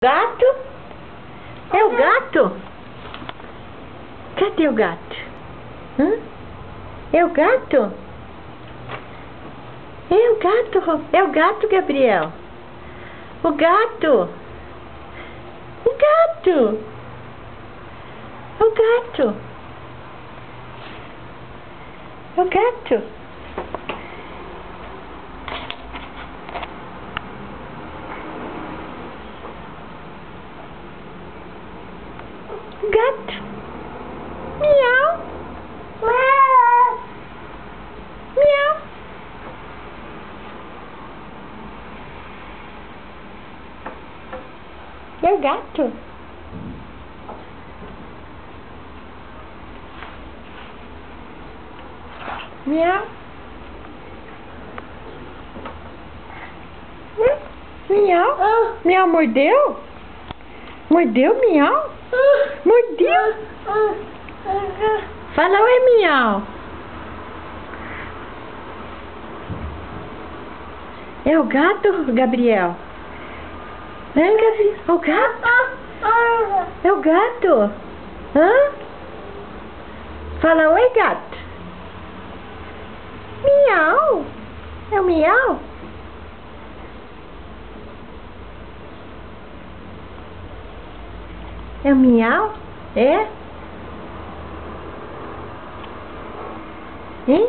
Gato? É o gato? Cadê o gato? Hã? É o gato? É o gato? É o gato, Gabriel? O gato? O gato? O gato? O gato? Gato. Miau. Miau. É o gato. Miau. Miau. Miau, mordeu? Mordeu, miau? Mordeu? Fala, oi, miau. É o gato, Gabriel? É, Gabriel? O gato? É o gato? Hã? Fala, oi, gato. Miau. É o miau? É o miau? É? Hein?